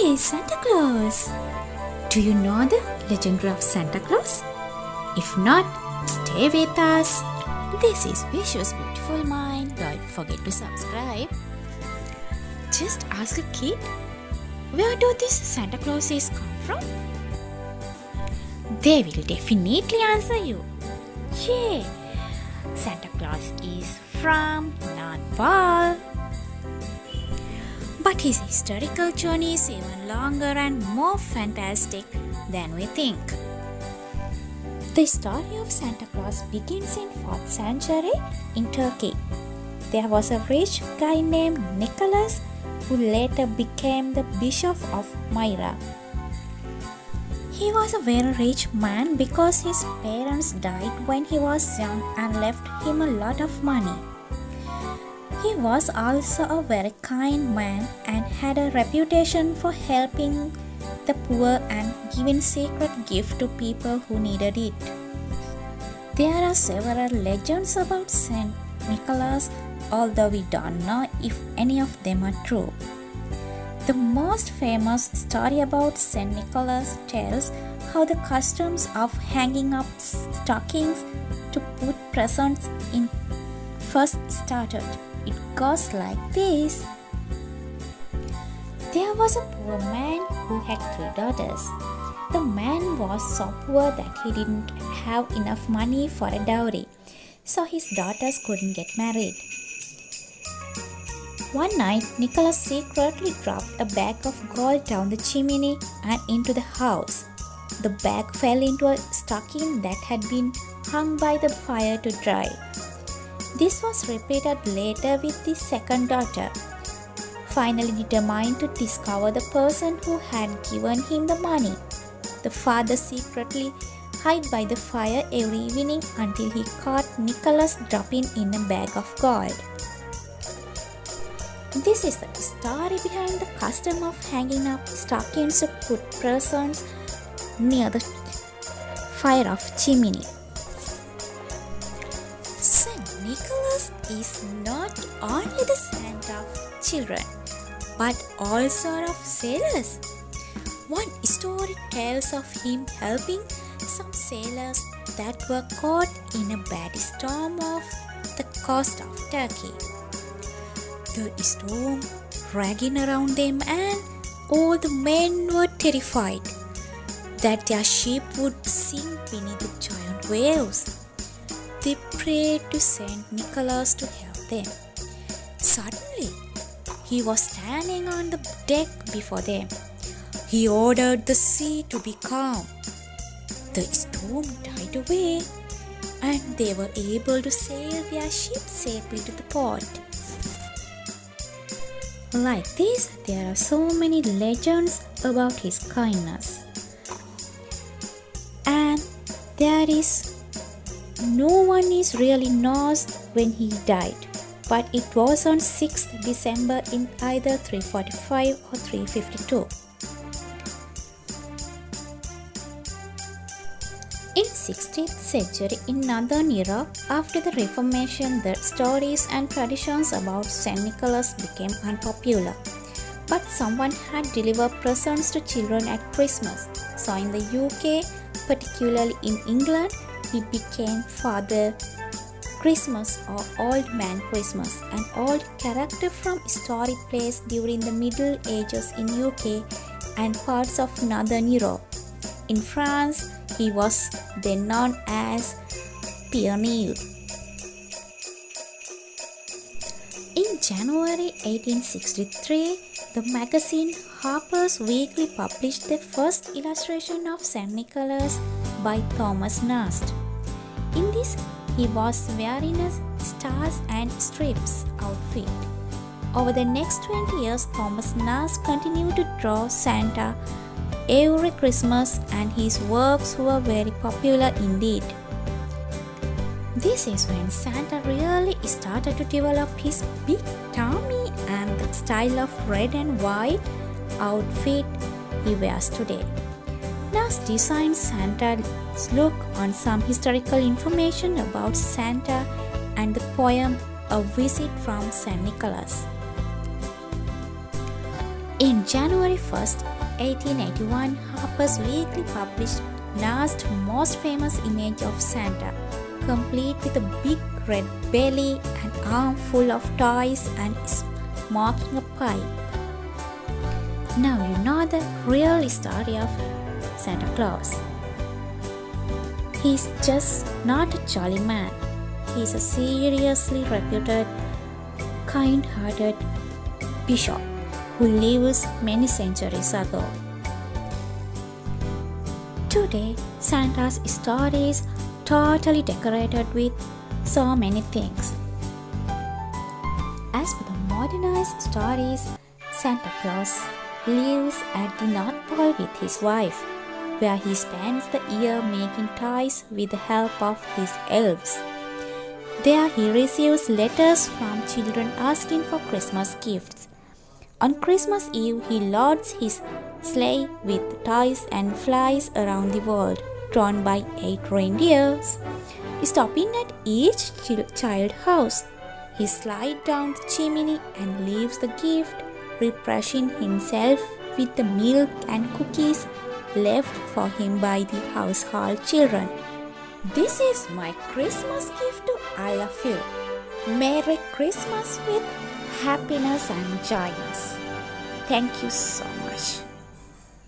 is Santa Claus. Do you know the legend of Santa Claus? If not, stay with us. This is Vishwa's Beautiful Mind. Don't forget to subscribe. Just ask a kid, where do these Santa Clauses come from? They will definitely answer you. Yeah, Santa Claus is from North Pole. But his historical journey is even longer and more fantastic than we think. The story of Santa Claus begins in 4th century in Turkey. There was a rich guy named Nicholas who later became the bishop of Myra. He was a very rich man because his parents died when he was young and left him a lot of money. He was also a very kind man and had a reputation for helping the poor and giving secret gifts to people who needed it. There are several legends about Saint Nicholas, although we don't know if any of them are true. The most famous story about Saint Nicholas tells how the customs of hanging up stockings to put presents in first started. It goes like this. There was a poor man who had 3 daughters. The man was so poor that he didn't have enough money for a dowry, so his daughters couldn't get married. One night, Nicholas secretly dropped a bag of gold down the chimney and into the house. The bag fell into a stocking that had been hung by the fire to dry. This was repeated later with the second daughter. Finally determined to discover the person who had given him the money, the father secretly hid by the fire every evening until he caught Nicholas dropping in a bag of gold. This is the story behind the custom of hanging up stockings to put presents near the fire of chimney. Saint Nicholas is not only the Santa of children, but also of sailors. One story tells of him helping some sailors that were caught in a bad storm off the coast of Turkey. The storm raging around them, and all the men were terrified that their ship would sink beneath the giant waves. They prayed to Saint Nicholas to help them. Suddenly, he was standing on the deck before them. He ordered the sea to be calm. The storm died away, and they were able to sail their ship safely to the port. Like this, there are so many legends about his kindness. And there is no one is really knows when he died, but it was on 6th December in either 345 or 352. In 16th century in Northern Europe, after the Reformation, the stories and traditions about Saint Nicholas became unpopular. But someone had delivered presents to children at Christmas. So in the UK, particularly in England, he became Father Christmas or Old Man Christmas, an old character from story plays during the Middle Ages in UK and parts of Northern Europe. In France, he was then known as Pioneer. In January 1863, the magazine Harper's Weekly published the first illustration of Saint Nicholas by Thomas Nast. In this, he was wearing a stars and stripes outfit. Over the next 20 years, Thomas Nast continued to draw Santa every Christmas, and his works were very popular indeed. This is when Santa really started to develop his big tummy and the style of red and white outfit he wears today. Nast designed Santa's look on some historical information about Santa and the poem A Visit from St. Nicholas. In January 1st, 1881, Harper's Weekly published last most famous image of Santa, complete with a big red belly, an arm full of toys and smoking a pipe. Now you know the real story of Santa Claus. He's just not a jolly man. He's a seriously reputed, kind-hearted bishop who lives many centuries ago. Today, Santa's store is totally decorated with so many things. As for the modernized stories, Santa Claus lives at the North Pole with his wife, where he spends the year making toys with the help of his elves. There he receives letters from children asking for Christmas gifts. On Christmas Eve, he loads his sleigh with toys and flies around the world, drawn by 8 reindeers. Stopping at each child house, he slides down the chimney and leaves the gift, refreshing himself with the milk and cookies left for him by the household children. This is my Christmas gift to all of you. Merry Christmas with happiness and joyness. Thank you so much.